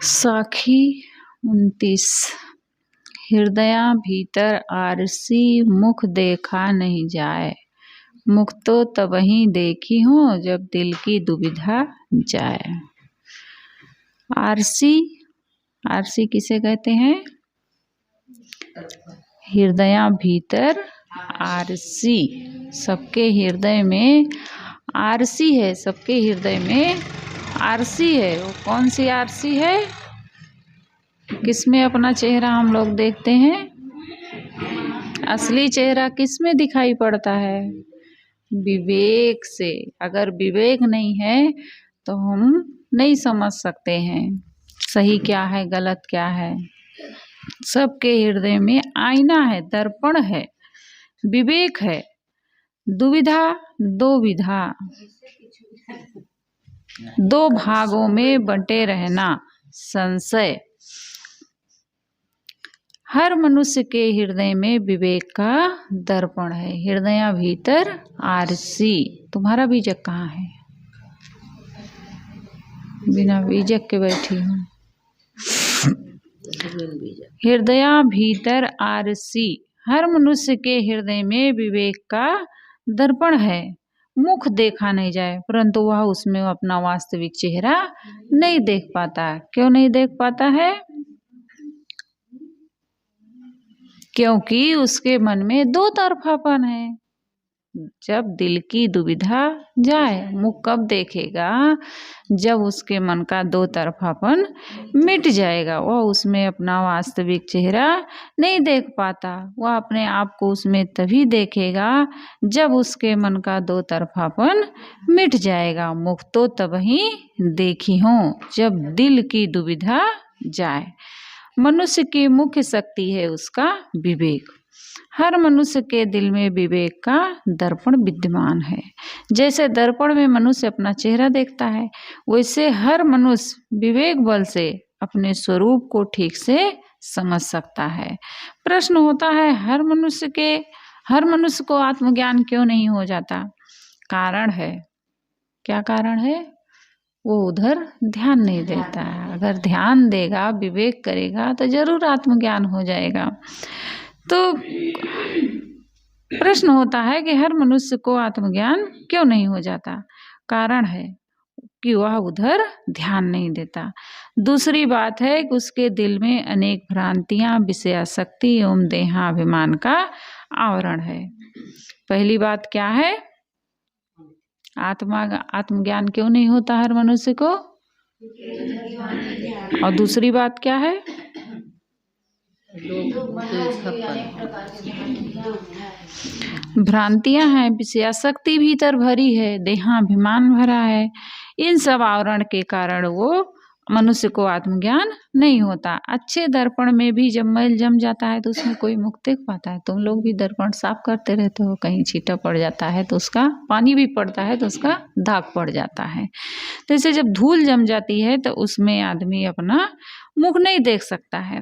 साखी 29। हृदया भीतर आरसी मुख देखा नहीं जाए, मुख तो तबही देखी हो जब दिल की दुविधा जाए। आरसी, आरसी किसे कहते हैं? हृदया भीतर आरसी, सबके हृदय में आरसी है, सबके हृदय में आरसी है। वो कौन सी आरसी है? किसमें अपना चेहरा हम लोग देखते हैं? असली चेहरा किसमें दिखाई पड़ता है? विवेक से। अगर विवेक नहीं है तो हम नहीं समझ सकते हैं सही क्या है गलत क्या है। सबके हृदय में आईना है, दर्पण है, विवेक है। दुविधा, दो विधा, दो भागों में बंटे रहना, संशय। हर मनुष्य के हृदय में विवेक का दर्पण है। हृदय भीतर आरसी। तुम्हारा बीजक कहाँ है? बिना बीजक के बैठी हूँ। हृदय भीतर आरसी, हर मनुष्य के हृदय में विवेक का दर्पण है। मुख देखा नहीं जाए, परंतु वह उसमें अपना वास्तविक चेहरा नहीं देख पाता। क्यों नहीं देख पाता है? क्योंकि उसके मन में दो तरफापन है। जब दिल की दुविधा जाए, मुख कब देखेगा? जब उसके मन का दो तरफापन मिट जाएगा। वह उसमें अपना वास्तविक चेहरा नहीं देख पाता। वह अपने आप को उसमें तभी देखेगा जब उसके मन का दो तरफापन मिट जाएगा। मुख तो तभी देखी हो जब दिल की दुविधा जाए। मनुष्य की मुख्य शक्ति है उसका विवेक। हर मनुष्य के दिल में विवेक का दर्पण विद्यमान है। जैसे दर्पण में मनुष्य अपना चेहरा देखता है, वैसे हर मनुष्य विवेक बल से अपने स्वरूप को ठीक से समझ सकता है। प्रश्न होता है, हर मनुष्य को आत्मज्ञान क्यों नहीं हो जाता? कारण है। क्या कारण है? वो उधर ध्यान नहीं देता है। अगर ध्यान देगा, विवेक करेगा तो जरूर आत्मज्ञान हो जाएगा। तो प्रश्न होता है कि हर मनुष्य को आत्मज्ञान क्यों नहीं हो जाता? कारण है कि वह उधर ध्यान नहीं देता। दूसरी बात है कि उसके दिल में अनेक भ्रांतियां, विषयासक्ति एवं देहाभिमान का आवरण है। पहली बात क्या है? आत्मज्ञान क्यों नहीं होता हर मनुष्य को? और दूसरी बात क्या है? भ्रांतियां हैं, विषयासक्ति भीतर भरी है, देहाभिमान भरा है। इन सब आवरण के कारण वो मनुष्य को आत्मज्ञान नहीं होता। अच्छे दर्पण में भी जब मैल जम जाता है तो उसमें कोई मुख देख पाता है? तुम लोग भी दर्पण साफ करते रहते हो, कहीं छींटा पड़ जाता है तो उसका, पानी भी पड़ता है तो उसका दाग पड़ जाता है। तो इसे जब धूल जम जाती है तो उसमें आदमी अपना मुख नहीं देख सकता है।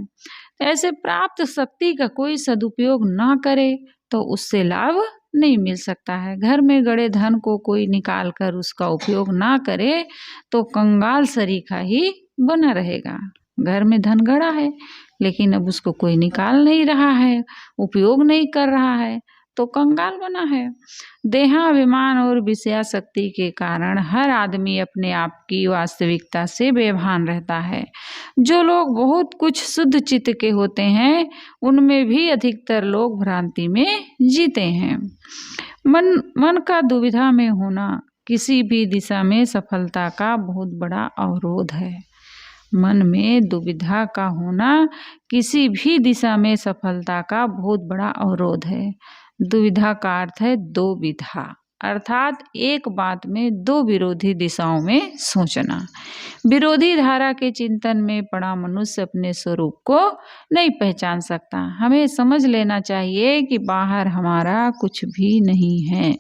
ऐसे प्राप्त शक्ति का कोई सदुपयोग ना करे तो उससे लाभ नहीं मिल सकता है। घर में गड़े धन को कोई निकाल कर उसका उपयोग ना करे तो कंगाल सरीखा ही बना रहेगा। घर में धन गड़ा है लेकिन अब उसको कोई निकाल नहीं रहा है, उपयोग नहीं कर रहा है, तो कंगाल बना है। देहाभिमान और विषयासक्ति के कारण हर आदमी अपने आप की वास्तविकता से बेभान रहता है। जो लोग बहुत कुछ शुद्ध चित्त के होते हैं उनमें भी अधिकतर लोग भ्रांति में जीते हैं। मन का दुविधा में होना किसी भी दिशा में सफलता का बहुत बड़ा अवरोध है। मन में दुविधा का होना किसी भी दिशा में सफलता का बहुत बड़ा अवरोध है। दुविधा का अर्थ है दो विधा, अर्थात एक बात में दो विरोधी दिशाओं में सोचना। विरोधी धारा के चिंतन में पड़ा मनुष्य अपने स्वरूप को नहीं पहचान सकता। हमें समझ लेना चाहिए कि बाहर हमारा कुछ भी नहीं है।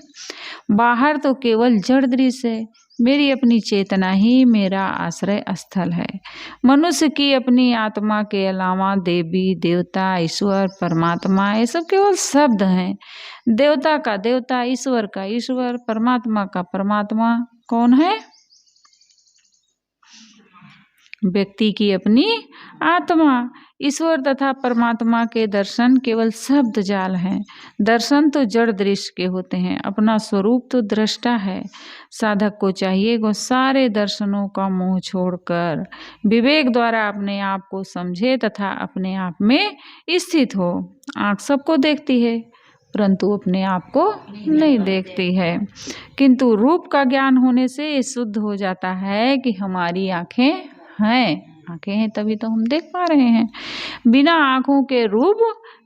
बाहर तो केवल जड़ दृश्य है। मेरी अपनी चेतना ही मेरा आश्रय स्थल है। मनुष्य की अपनी आत्मा के अलावा देवी, देवता, ईश्वर, परमात्मा, ये सब केवल शब्द हैं। देवता का देवता, ईश्वर का ईश्वर, परमात्मा का परमात्मा कौन है? व्यक्ति की अपनी आत्मा। ईश्वर तथा परमात्मा के दर्शन केवल शब्द जाल हैं। दर्शन तो जड़ दृश्य के होते हैं, अपना स्वरूप तो दृष्टा है। साधक को चाहिए वो सारे दर्शनों का मोह छोड़कर विवेक द्वारा अपने आप को समझे तथा अपने आप में स्थित हो। आँख सबको देखती है परंतु अपने आप को नहीं देखती है, किंतु रूप का ज्ञान होने से ये शुद्ध हो जाता है कि हमारी आँखें हैं। आँखें हैं तभी तो हम देख पा रहे हैं, बिना आँखों के रूप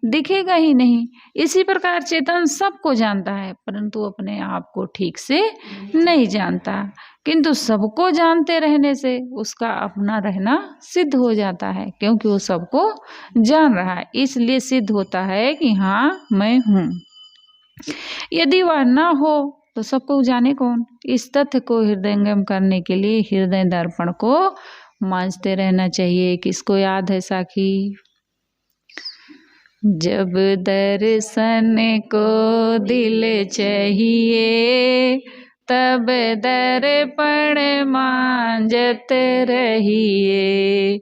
दिखेगा ही नहीं। इसी प्रकार चेतन सबको जानता है परंतु अपने आप को ठीक से नहीं जानता, किंतु सबको जानते रहने से उसका अपना रहना सिद्ध हो जाता है, क्योंकि वो सबको जान रहा है। इसलिए सिद्ध होता है कि हाँ मैं हूँ। यदि वह न हो तो सबको जाने कौन। इस तथ्य को हृदयंगम करने के लिए हृदय दर्पण को मांझते रहना चाहिए। किसको याद है साखी? जब दर्शन को दिल चाहिए तब दर्पण मांझते रहिए।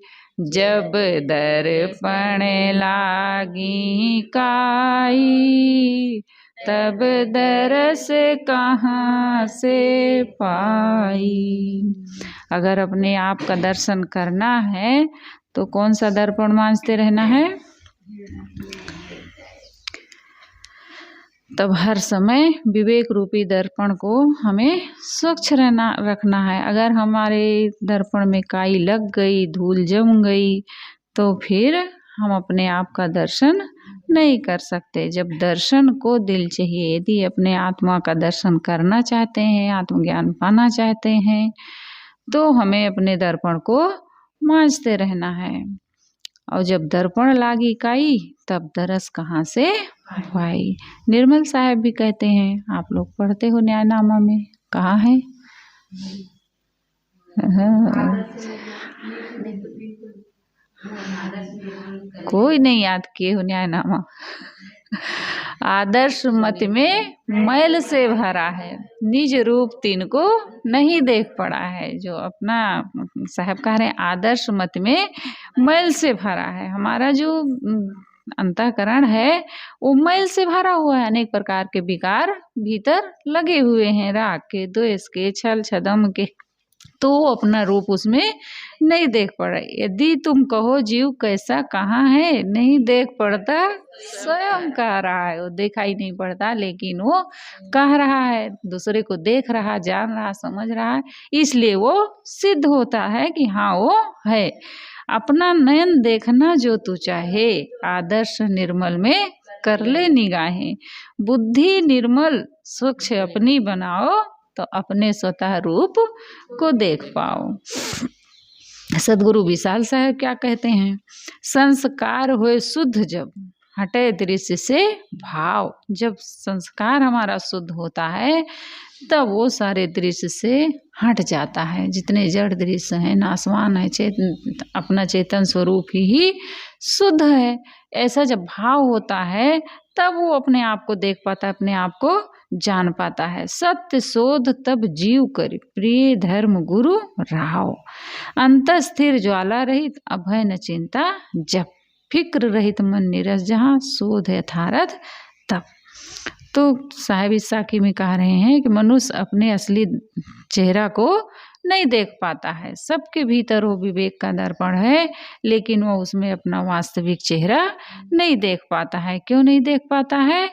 जब दर्पण लागी काई तब दरस कहाँ से पाई। अगर अपने आप का दर्शन करना है तो कौन सा दर्पण मांझते रहना है? तब हर समय विवेक रूपी दर्पण को हमें स्वच्छ रखना है। अगर हमारे दर्पण में काई लग गई, धूल जम गई तो फिर हम अपने आप का दर्शन नहीं कर सकते। जब दर्शन को दिल चाहिए, यदि अपने आत्मा का दर्शन करना चाहते हैं, आत्मज्ञान पाना चाहते हैं तो हमें अपने दर्पण को मांझते रहना है। और जब दर्पण लागी काई तब दरस कहाँ से पाई। निर्मल साहब भी कहते हैं, आप लोग पढ़ते हो न्यायनामा में, कहाँ है? कोई नहीं याद किए हो न्यायनामा। आदर्श मत में मैल से भरा है, निज रूप तिनको नहीं देख पड़ा है। जो अपना साहब कह रहे हैं आदर्श मत में मैल से भरा है। हमारा जो अंतःकरण है वो मैल से भरा हुआ है, अनेक प्रकार के विकार भीतर लगे हुए हैं, राग के, द्वेष के, छल छदम के, तो अपना रूप उसमें नहीं देख पड़ा। यदि तुम कहो जीव कैसा कहाँ है, नहीं देख पड़ता, स्वयं कह रहा है, वो दिखाई नहीं पड़ता लेकिन वो कह रहा है, दूसरे को देख रहा, जान रहा, समझ रहा है, इसलिए वो सिद्ध होता है कि हाँ वो है। अपना नयन देखना जो तू चाहे, आदर्श निर्मल में कर ले निगाहें। बुद्धि निर्मल स्वच्छ अपनी बनाओ तो अपने स्वतः रूप को देख पाओ। सदगुरु विशाल साहब क्या कहते हैं? संस्कार हुए शुद्ध जब हटे दृश्य से भाव। जब संस्कार हमारा शुद्ध होता है तब वो सारे दृश्य से हट जाता है। जितने जड़ दृश्य हैं, नासवान है, अपना चेतन स्वरूप ही शुद्ध है। ऐसा जब भाव होता है तब वो अपने आप को देख पाता है, अपने आप को जान पाता है। सत्य शोध तब जीव कर, प्रिय धर्म गुरु राव। अंत स्थिर ज्वाला रहित, अभय न चिंता जब, फिक्र रहित मन निरस जहाँ, शोध यथारथ तब। तो साहिब इस साखी में कह रहे हैं कि मनुष्य अपने असली चेहरा को नहीं देख पाता है। सबके भीतर वो विवेक का दर्पण है लेकिन वो उसमें अपना वास्तविक चेहरा नहीं देख पाता है। क्यों नहीं देख पाता है?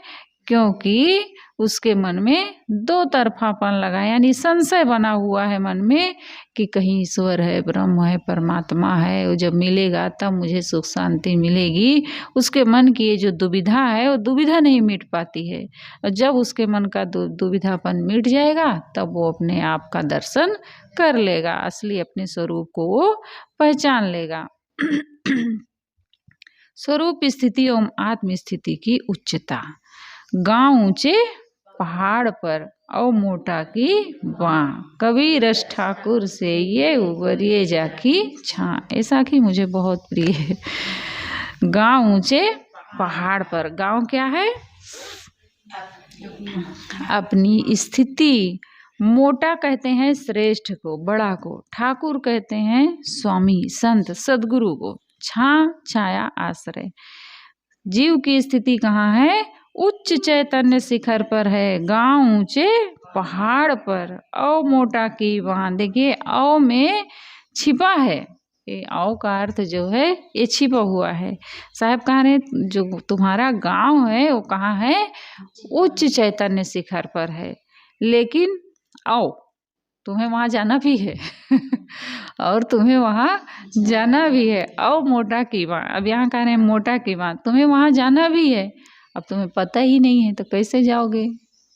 क्योंकि उसके मन में दो तरफापन लगा, यानी संशय बना हुआ है मन में कि कहीं ईश्वर है, ब्रह्म है, परमात्मा है, वो जब मिलेगा तब मुझे सुख शांति मिलेगी। उसके मन की ये जो दुविधा है वो दुविधा नहीं मिट पाती है। और जब उसके मन का दुविधापन मिट जाएगा तब वो अपने आप का दर्शन कर लेगा, असली अपने स्वरूप को वो पहचान लेगा। स्वरूप स्थिति एवं आत्म स्थिति की उच्चता। गांव ऊंचे पहाड़ पर और मोटा की बाँ, कबीर रस ठाकुर से ये उबरिए जाकी छाँ। ऐसा कि मुझे बहुत प्रिय है। गांव ऊंचे पहाड़ पर, गांव क्या है? अपनी स्थिति मोटा कहते हैं श्रेष्ठ को, बड़ा को। ठाकुर कहते हैं स्वामी, संत, सदगुरु को। छां, छाया, आश्रय। जीव की स्थिति कहाँ है? उच्च चैतन्य शिखर पर है, गांव ऊंचे पहाड़ पर। औ मोटा की वहां देखिए, औ में छिपा है। ये औ का अर्थ जो है ये छिपा हुआ है। साहब कह रहे हैं जो तुम्हारा गांव है वो कहाँ है? उच्च चैतन्य शिखर पर है। लेकिन आओ, तुम्हें वहां जाना भी है और तुम्हें वहां जाना भी है। आओ मोटा की बात, अब यहाँ कह रहे हैं मोटा की बात, तुम्हें वहां जाना भी है। अब तुम्हें पता ही नहीं है तो कैसे जाओगे?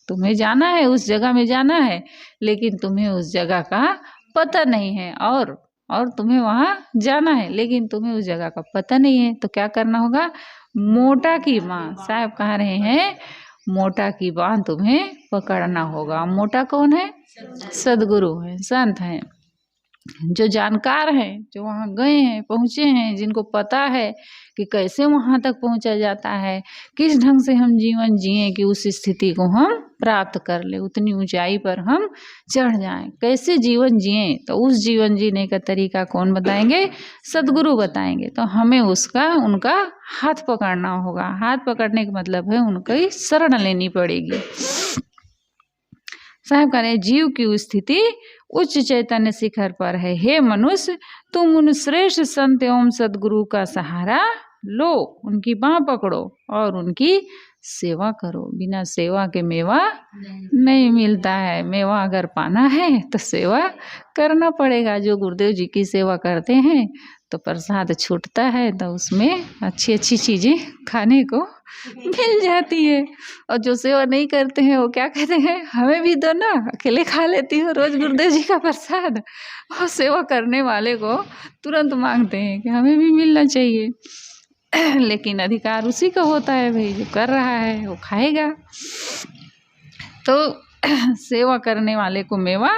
तुम्हें जाना है, उस जगह में जाना है, लेकिन तुम्हें उस जगह का पता नहीं है। और तुम्हें वहां जाना है लेकिन तुम्हें उस जगह का पता नहीं है, तो क्या करना होगा? मोटा की बात, साहब कह रहे हैं मोटा की बात तुम्हें पकड़ना होगा। मोटा कौन है? सदगुरु है, संत हैं, जो जानकार हैं, जो वहाँ गए हैं, पहुँचे हैं, जिनको पता है कि कैसे वहाँ तक पहुँचा जाता है, किस ढंग से हम जीवन जिए कि उस स्थिति को हम प्राप्त कर ले, उतनी ऊंचाई पर हम चढ़ जाएं। कैसे जीवन जिए, तो उस जीवन जीने का तरीका कौन बताएंगे? सदगुरु बताएंगे। तो हमें उनका हाथ पकड़ना होगा। हाथ पकड़ने का मतलब है उनकी शरण लेनी पड़ेगी। साहब कह रहे जीव की स्थिति उच्च चैतन्य शिखर पर है। हे मनुष्य, तुम उन श्रेष्ठ संत एवं सदगुरु का सहारा लो, उनकी बाह पकड़ो और उनकी सेवा करो। बिना सेवा के मेवा नहीं मिलता है। मेवा अगर पाना है तो सेवा करना पड़ेगा। जो गुरुदेव जी की सेवा करते हैं तो प्रसाद छूटता है, तो उसमें अच्छी अच्छी चीज़ें खाने को मिल जाती है। और जो सेवा नहीं करते हैं वो क्या कहते हैं? हमें भी दो ना, अकेले खा लेती हो रोज गुरुदेव जी का प्रसाद। और सेवा करने वाले को तुरंत मांगते हैं कि हमें भी मिलना चाहिए। लेकिन अधिकार उसी का होता है भाई, जो कर रहा है वो खाएगा। तो सेवा करने वाले को मेवा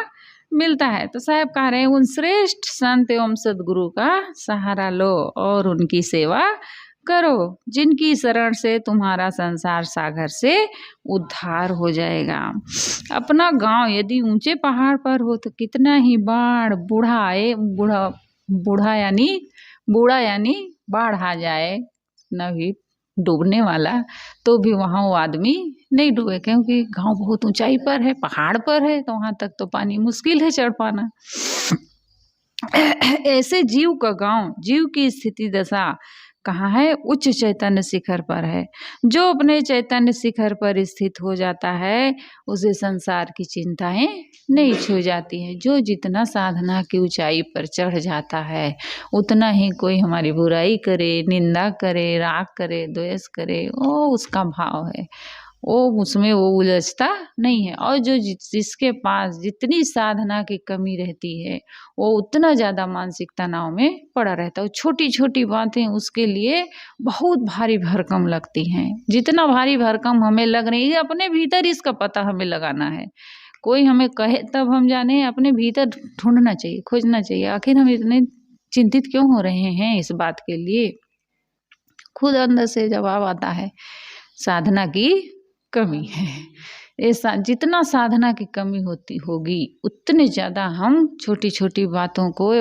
मिलता है। तो साहब कह रहे हैं उन श्रेष्ठ संत एवं सदगुरु का सहारा लो और उनकी सेवा करो, जिनकी शरण से तुम्हारा संसार सागर से उद्धार हो जाएगा। अपना गांव यदि ऊंचे पहाड़ पर हो तो कितना ही बाढ़ बूढ़ा आए, बूढ़ा यानी बाढ़ आ जाए, न भी डूबने वाला, तो भी वहाँ वो आदमी नहीं डूबे, क्योंकि गांव बहुत ऊंचाई पर है, पहाड़ पर है, तो वहाँ तक तो पानी मुश्किल है चढ़ पाना। ऐसे जीव का गांव, जीव की स्थिति दशा कहाँ है? उच्च चैतन्य शिखर पर है। जो अपने चैतन्य शिखर पर स्थित हो जाता है उसे संसार की चिंताएं नहीं छू जाती हैं। जो जितना साधना की ऊंचाई पर चढ़ जाता है उतना ही कोई हमारी बुराई करे, निंदा करे, राग करे, द्वेष करे, वो उसका भाव है, वो उसमें वो उलझता नहीं है। और जो जिसके पास जितनी साधना की कमी रहती है वो उतना ज़्यादा मानसिक तनाव में पड़ा रहता है। छोटी छोटी बातें उसके लिए बहुत भारी भरकम लगती हैं। जितना भारी भरकम हमें लग रही है, अपने भीतर इसका पता हमें लगाना है। कोई हमें कहे तब हम जाने, अपने भीतर ढूंढना चाहिए, खोजना चाहिए, आखिर हम इतने चिंतित क्यों हो रहे हैं इस बात के लिए। खुद अंदर से जवाब आता है, साधना की कमी है। ऐसा जितना साधना की कमी होगी उतने ज़्यादा हम छोटी छोटी बातों को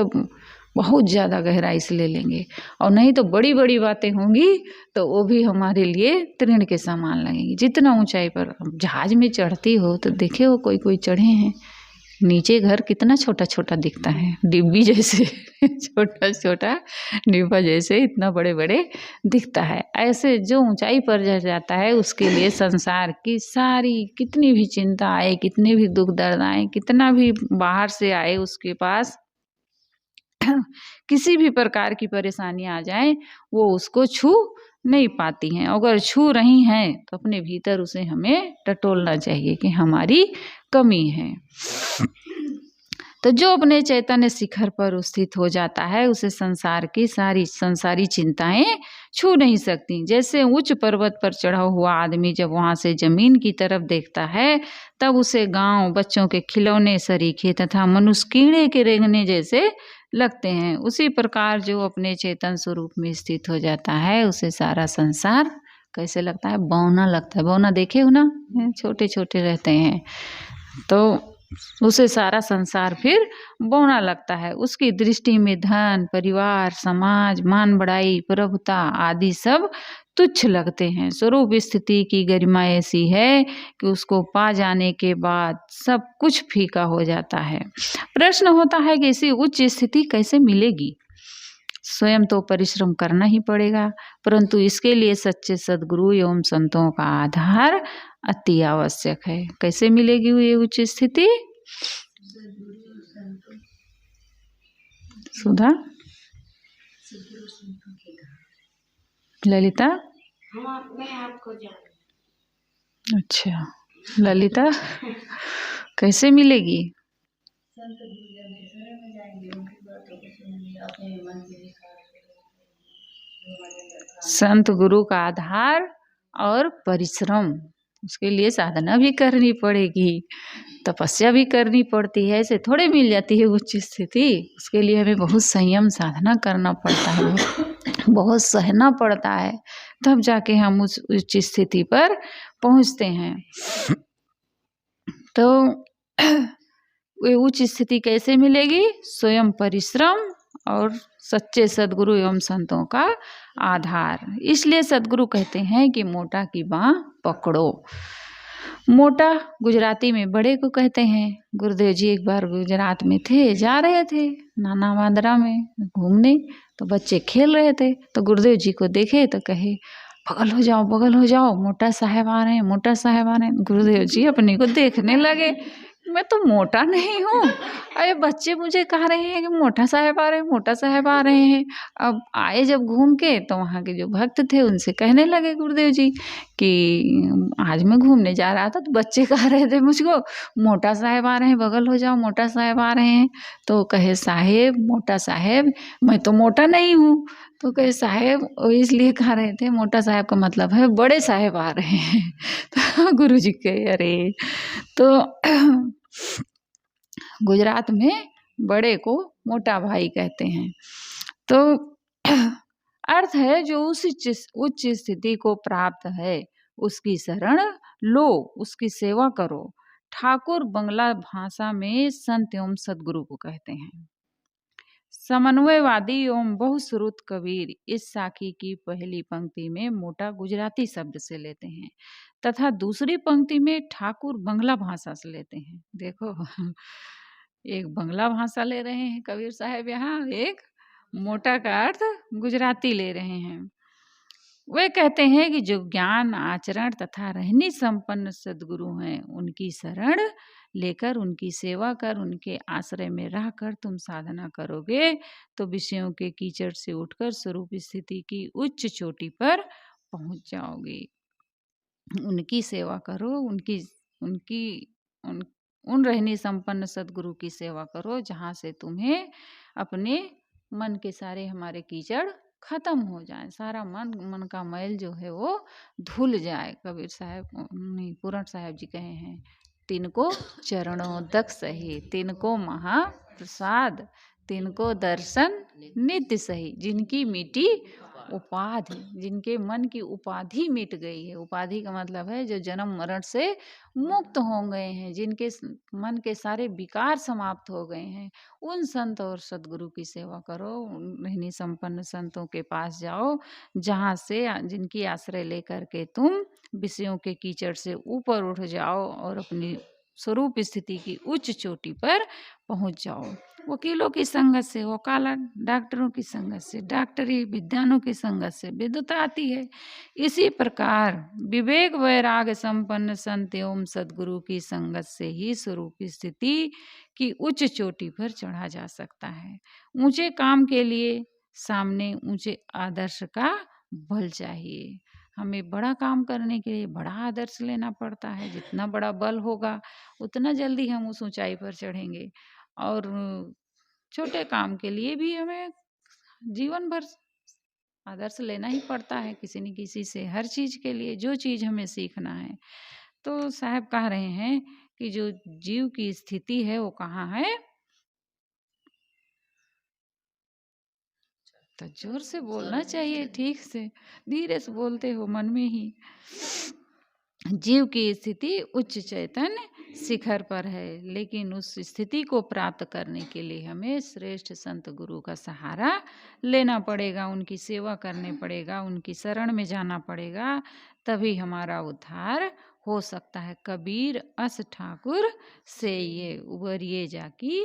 बहुत ज़्यादा गहराई से ले लेंगे, और नहीं तो बड़ी बड़ी बातें होंगी तो वो भी हमारे लिए तृण के समान लगेंगी। जितना ऊंचाई पर जहाज में चढ़ती हो तो देखे हो कोई चढ़े हैं, नीचे घर कितना छोटा छोटा दिखता है, डिब्बी जैसे छोटा छोटा डिब्बा जैसे इतना बड़े बड़े दिखता है। ऐसे जो ऊंचाई पर जा जाता है उसके लिए संसार की सारी कितनी भी चिंता आए, कितने भी दुख दर्द आए, कितना भी बाहर से आए, उसके पास किसी भी प्रकार की परेशानी आ जाए वो उसको छू नहीं पाती हैं। अगर छू रही हैं तो अपने भीतर उसे हमें टटोलना चाहिए कि हमारी कमी है। तो जो अपने चैतन्य शिखर पर स्थित हो जाता है उसे संसार की सारी संसारी चिंताएं छू नहीं सकती। जैसे उच्च पर्वत पर चढ़ा हुआ आदमी जब वहाँ से जमीन की तरफ देखता है तब उसे गांव, बच्चों के खिलौने, सरीखे तथा मनुष्य कीड़े के रेंगने जैसे लगते हैं, उसी प्रकार जो अपने चेतन स्वरूप में स्थित हो जाता है उसे सारा संसार कैसे लगता है? बौना लगता है। बौना देखे हो ना, छोटे छोटे रहते हैं। तो उसे सारा संसार फिर बौना लगता है। उसकी दृष्टि में धन, परिवार, समाज, मान बढ़ाई, प्रभुता आदि सब तुच्छ लगते हैं। स्वरूप स्थिति की गरिमा ऐसी है कि उसको पा जाने के बाद सब कुछ फीका हो जाता है। प्रश्न होता है कि ऐसी उच्च स्थिति कैसे मिलेगी? स्वयं तो परिश्रम करना ही पड़ेगा, परंतु इसके लिए सच्चे सद्गुरु एवं संतों का आधार अति आवश्यक है। कैसे मिलेगी ये उच्च स्थिति? सुधा, ललिता, मैं आपको अच्छा ललिता, कैसे मिलेगी? संत गुरु का आधार और परिश्रम, उसके लिए साधना भी करनी पड़ेगी, तपस्या भी करनी पड़ती है। ऐसे थोड़े मिल जाती है उच्च स्थिति। उसके लिए हमें बहुत संयम साधना करना पड़ता है, बहुत सहना पड़ता है, तब जाके हम उस उच्च स्थिति पर पहुंचते हैं। तो वो उच्च स्थिति कैसे मिलेगी? स्वयं परिश्रम और सच्चे सद्गुरु एवं संतों का आधार। इसलिए सद्गुरु कहते हैं कि मोटा की बाँह पकड़ो। मोटा गुजराती में बड़े को कहते हैं। गुरुदेव जी एक बार गुजरात में थे, जा रहे थे नाना वांदरा में घूमने, तो बच्चे खेल रहे थे, तो गुरुदेव जी को देखे तो कहे बगल हो जाओ, बगल हो जाओ, मोटा साहब आ रहे हैं, मोटा साहब आ रहे हैं। गुरुदेव जी अपने को देखने लगे, मैं तो मोटा नहीं हूँ, अरे बच्चे मुझे कह रहे हैं कि मोटा साहब आ रहे हैं, मोटा साहब आ रहे हैं। अब आए जब घूम के, तो वहाँ के जो भक्त थे उनसे कहने लगे गुरुदेव जी कि आज मैं घूमने जा रहा था तो बच्चे कह रहे थे मुझको मोटा साहब आ रहे हैं, बगल हो जाओ, मोटा साहब आ रहे हैं। तो कहे साहेब, मोटा साहब, मैं तो मोटा नहीं हूँ। तो कहे साहेब इसलिए कह रहे थे, मोटा साहब का मतलब है बड़े साहब आ रहे हैं। तो गुरु जी कहे अरे, तो गुजरात में बड़े को मोटा भाई कहते हैं। तो अर्थ है जो उस उच्च स्थिति को प्राप्त है उसकी शरण लो, उसकी सेवा करो। ठाकुर बंगला भाषा में संत एवं सदगुरु को कहते हैं। समन्वयवादी एवं बहुश्रुत कबीर इस साखी की पहली पंक्ति में मोटा गुजराती शब्द से लेते हैं तथा दूसरी पंक्ति में ठाकुर बंगला भाषा से लेते हैं। देखो एक बंगला भाषा ले रहे हैं कबीर साहब यहाँ, एक मोटा का अर्थ गुजराती ले रहे हैं। वे कहते हैं कि जो ज्ञान, आचरण तथा रहनी संपन्न सद्गुरु हैं उनकी शरण लेकर, उनकी सेवा कर, उनके आश्रय में रहकर तुम साधना करोगे तो विषयों के कीचड़ से उठकर स्वरूप स्थिति की उच्च चोटी पर पहुंच जाओगे। उनकी सेवा करो, उन रहनी संपन्न सद्गुरु की सेवा करो जहाँ से तुम्हें अपने मन के सारे हमारे कीचड़ खत्म हो जाए, सारा मन का मैल जो है वो धुल जाए। कबीर साहब नहीं, पूरण साहब जी कहे हैं, तिनको चरणोदक सही, तिनको महाप्रसाद, तिनको दर्शन नित्य सही। जिनकी मिटी उपाधि, जिनके मन की उपाधि मिट गई है, उपाधि का मतलब है जो जन्म मरण से मुक्त हो गए हैं, जिनके मन के सारे विकार समाप्त हो गए हैं, उन संत और सद्गुरु की सेवा करो। रहनी संपन्न संतों के पास जाओ जहाँ से जिनकी आश्रय लेकर के तुम विषयों के कीचड़ से ऊपर उठ जाओ और अपनी स्वरूप स्थिति की उच्च चोटी पर पहुंच जाओ। वकीलों की संगत से वकालत, डॉक्टरों की संगत से डॉक्टरी, विद्वानों की संगत से विद्वता आती है। इसी प्रकार विवेक वैराग्य संपन्न संत एवं सद्गुरु की संगत से ही स्वरूप स्थिति की उच्च चोटी पर चढ़ा जा सकता है। ऊंचे काम के लिए सामने ऊंचे आदर्श का बल चाहिए। हमें बड़ा काम करने के लिए बड़ा आदर्श लेना पड़ता है। जितना बड़ा बल होगा उतना जल्दी हम उस ऊंचाई पर चढ़ेंगे। और छोटे काम के लिए भी हमें जीवन भर आदर्श लेना ही पड़ता है किसी न किसी से, हर चीज के लिए जो चीज हमें सीखना है। तो साहब कह रहे हैं कि जो जीव की स्थिति है वो कहाँ है? तो जोर से बोलना चाहिए, ठीक से, धीरे से बोलते हो मन में ही। जीव की स्थिति उच्च चैतन्य शिखर पर है, लेकिन उस स्थिति को प्राप्त करने के लिए हमें श्रेष्ठ संत गुरु का सहारा लेना पड़ेगा, उनकी सेवा करने पड़ेगा, उनकी शरण में जाना पड़ेगा, तभी हमारा उद्धार हो सकता है। कबीर अस ठाकुर से ये उबरिए जाकी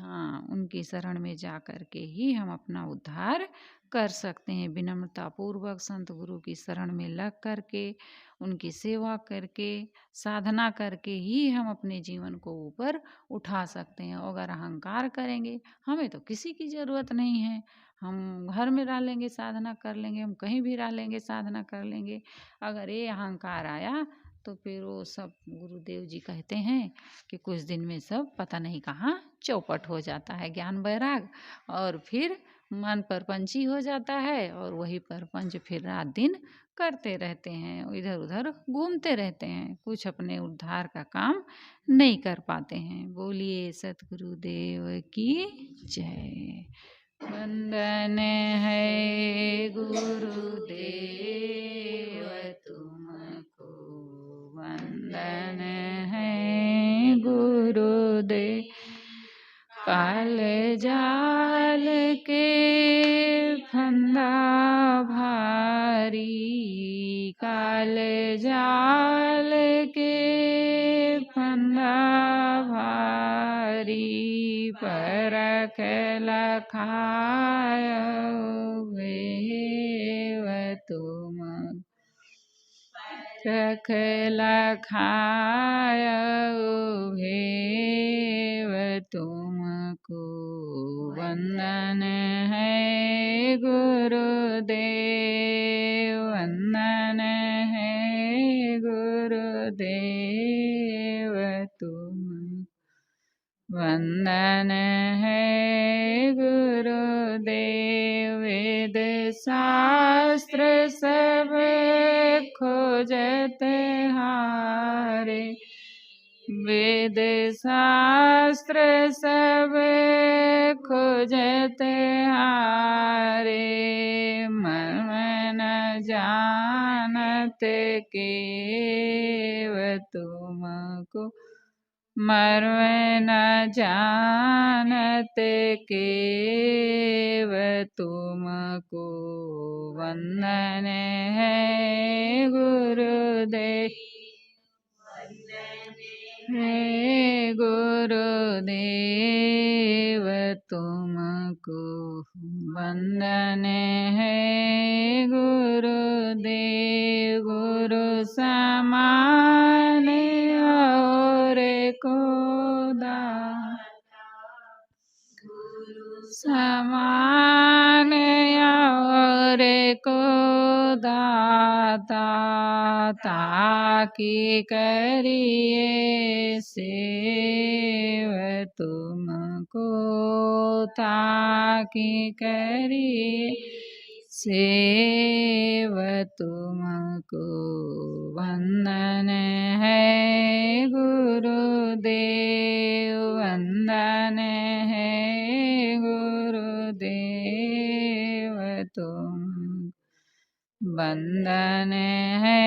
हाँ, उनकी शरण में जा कर के ही हम अपना उद्धार कर सकते हैं। विनम्रता पूर्वक संत गुरु की शरण में लग करके, उनकी सेवा करके, साधना करके ही हम अपने जीवन को ऊपर उठा सकते हैं। अगर अहंकार करेंगे, हमें तो किसी की ज़रूरत नहीं है, हम घर में रह लेंगे साधना कर लेंगे, हम कहीं भी रह लेंगे साधना कर लेंगे, अगर ये अहंकार आया तो फिर वो सब गुरुदेव जी कहते हैं कि कुछ दिन में सब पता नहीं कहाँ चौपट हो जाता है ज्ञान वैराग, और फिर मन परपंची हो जाता है, और वही परपंच फिर रात दिन करते रहते हैं, इधर उधर घूमते रहते हैं, कुछ अपने उद्धार का काम नहीं कर पाते हैं। बोलिए सतगुरुदेव की जय। वंदन है गुरुदेव तुमको, वंदन है गुरुदेव। काल जाल के फंदा भारी, काल जाल के फंदा भारी, परख लखाय भेव तुम, रख लखाय भेव तुमको। वंदन है गुरुदेव, वंदन है गुरुदेव तुम, वंदन है गुरुदेव। वेद शास्त्र सब खोजत हारे, वेद शास्त्र सब खोजत हारे, मन न जानत केव तुमको, मर्म न जानत केव तुमको। वंदन है गुरुदेव, हे गुरुदेव तुमको। वंदन है गुरुदेव, गुरु समान और को दाता, समान और को दाता, ताकि करिए सेव तुमको, ताकि करिए सेव तुमको। वंदन है गुरुदेव, वंदन है गुरुदेव तुम, वंदन है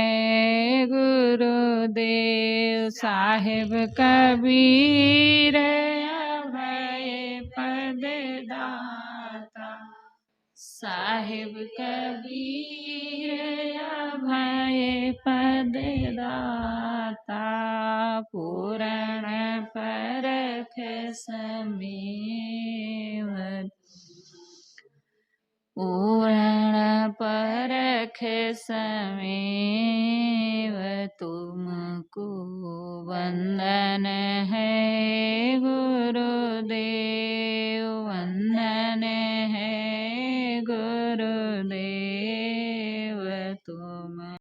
गुरुदेव। साहिब कबीर अभय पद दाता, साहिब कबीर अभय पद दाता, पूर्ण परख समेव, पूर्ण परख समेव तुमको। वंदन है